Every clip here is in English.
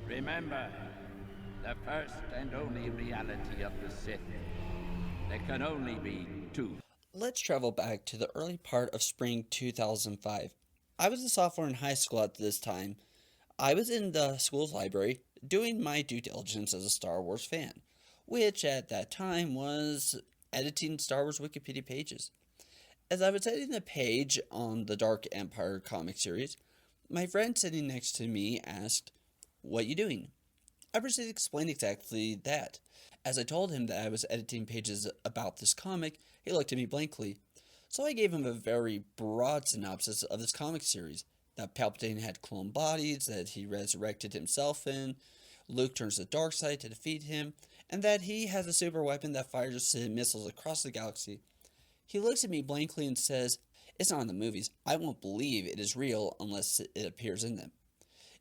Remember, the first and only reality of the Sith. There can only be two. Let's travel back to the early part of spring 2005. I was a sophomore in high school at this time. I was in the school's library doing my due diligence as a Star Wars fan, which at that time was editing Star Wars Wikipedia pages. As I was editing the page on the Dark Empire comic series, my friend sitting next to me asked, "What you doing?" I proceeded to explain exactly that. As I told him that I was editing pages about this comic, he looked at me blankly. So I gave him a very broad synopsis of this comic series: that Palpatine had clone bodies, that he resurrected himself in, Luke turns to the dark side to defeat him, and that he has a super weapon that fires missiles across the galaxy. He looks at me blankly and says, "It's not in the movies. I won't believe it is real unless it appears in them."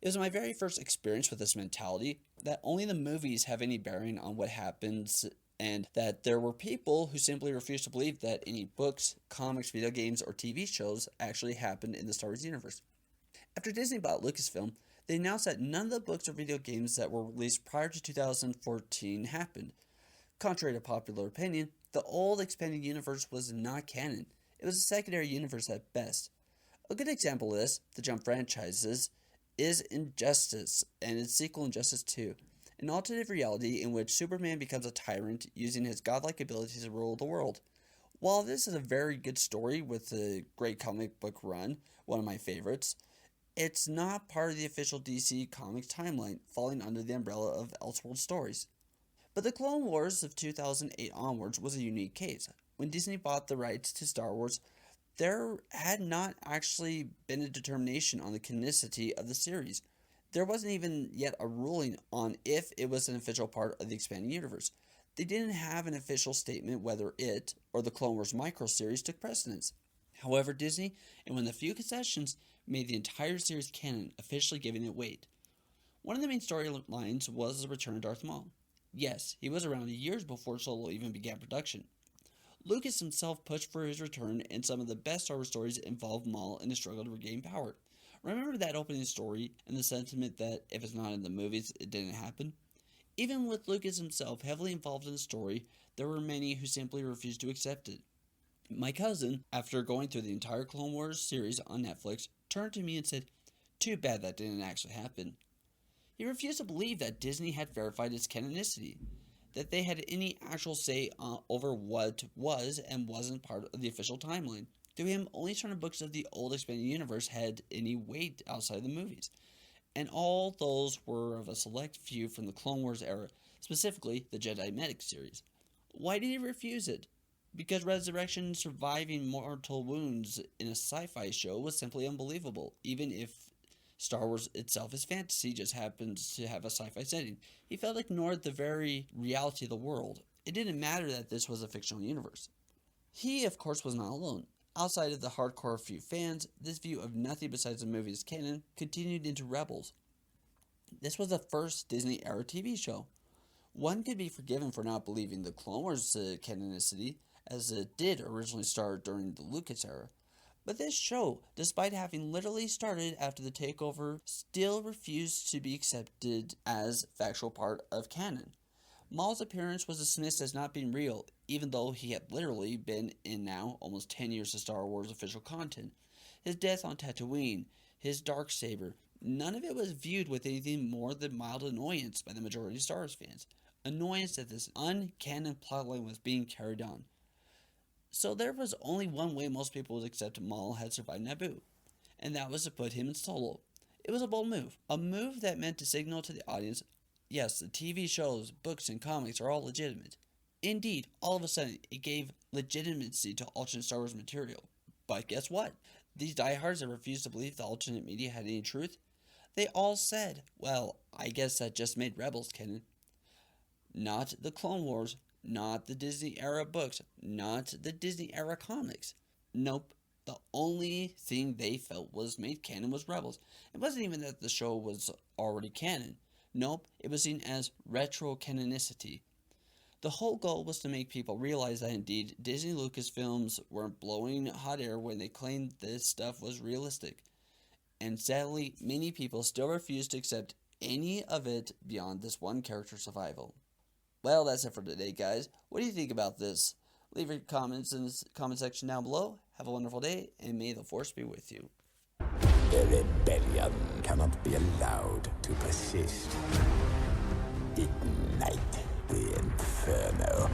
It was my very first experience with this mentality that only the movies have any bearing on what happens, and that there were people who simply refused to believe that any books, comics, video games, or TV shows actually happened in the Star Wars universe. After Disney bought Lucasfilm, they announced that none of the books or video games that were released prior to 2014 happened. Contrary to popular opinion, the old expanded universe was not canon. It was a secondary universe at best. A good example of this, the Jump franchises, is Injustice and its sequel Injustice 2, an alternate reality in which Superman becomes a tyrant using his godlike abilities to rule the world. While this is a very good story with a great comic book run, one of my favorites, it's not part of the official DC Comics timeline, falling under the umbrella of Elseworld stories. But the Clone Wars of 2008 onwards was a unique case. When Disney bought the rights to Star Wars, there had not actually been a determination on the canonicity of the series. There wasn't even yet a ruling on if it was an official part of the expanding universe. They didn't have an official statement whether it or the Clone Wars micro series took precedence. However, Disney, in one of the few concessions, made the entire series canon, officially giving it weight. One of the main storylines was the return of Darth Maul. Yes, he was around years before Solo even began production. Lucas himself pushed for his return, and some of the best Star Wars stories involve Maul in his struggle to regain power. Remember that opening story and the sentiment that if it's not in the movies, it didn't happen? Even with Lucas himself heavily involved in the story, there were many who simply refused to accept it. My cousin, after going through the entire Clone Wars series on Netflix, turned to me and said, "Too bad that didn't actually happen." He refused to believe that Disney had verified its canonicity, that they had any actual say over what was and wasn't part of the official timeline. To him, only certain books of the old expanded universe had any weight outside the movies, and all those were of a select few from the Clone Wars era, specifically the Jedi Medic series. Why did he refuse it? Because resurrection surviving mortal wounds in a sci-fi show was simply unbelievable, even if Star Wars itself is fantasy, just happens to have a sci-fi setting. He felt ignored the very reality of the world. It didn't matter that this was a fictional universe. He, of course, was not alone. Outside of the hardcore few fans, this view of nothing besides the movie as canon continued into Rebels. This was the first Disney-era TV show. One could be forgiven for not believing the Clone Wars canonicity, as it did originally start during the Lucas era. But this show, despite having literally started after the takeover, still refused to be accepted as factual part of canon. Maul's appearance was dismissed as not being real, even though he had literally been in now almost 10 years of Star Wars official content. His death on Tatooine, his darksaber, none of it was viewed with anything more than mild annoyance by the majority of Star Wars fans. Annoyance that this uncanon plotline was being carried on. So there was only one way most people would accept Maul had survived Naboo, and that was to put him in Solo. It was a bold move, a move that meant to signal to the audience, yes, the TV shows, books, and comics are all legitimate. Indeed, all of a sudden, it gave legitimacy to alternate Star Wars material. But guess what? These diehards that refused to believe the alternate media had any truth, they all said, well, I guess that just made Rebels canon. Not the Clone Wars, not the Disney era books, not the Disney era comics. Nope. The only thing they felt was made canon was Rebels. It wasn't even that the show was already canon. Nope, it was seen as retro canonicity. The whole goal was to make people realize that indeed Disney Lucasfilms weren't blowing hot air when they claimed this stuff was realistic. And sadly, many people still refuse to accept any of it beyond this one character's survival. Well, that's it for today, guys. What do you think about this? Leave your comments in the comment section down below. Have a wonderful day, and may the Force be with you. The rebellion cannot be allowed to persist. Ignite the inferno.